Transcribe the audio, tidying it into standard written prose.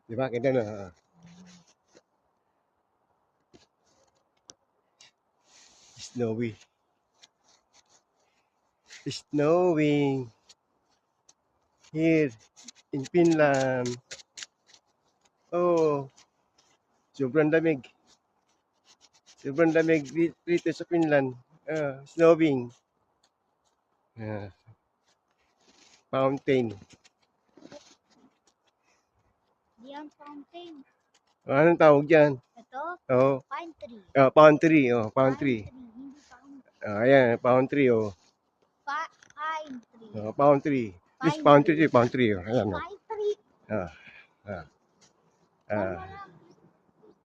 Di ba? Ganda na. Snowy. Snowing here in Finland. Oh, sobrang lamig. Sobrang lamig dito sa Finland. Snowing. Fountain. Yan, fountain. Anong tawag dyan? Ito? Oh, Pine tree. palm tree. Oh, palm tree. Hindi fountain. Ayan, palm tree. Oh. Pine tree. Palm tree. This Pine palm tree. Palm tree. Oh. Ayan. Pine tree. Ah, ah, ah.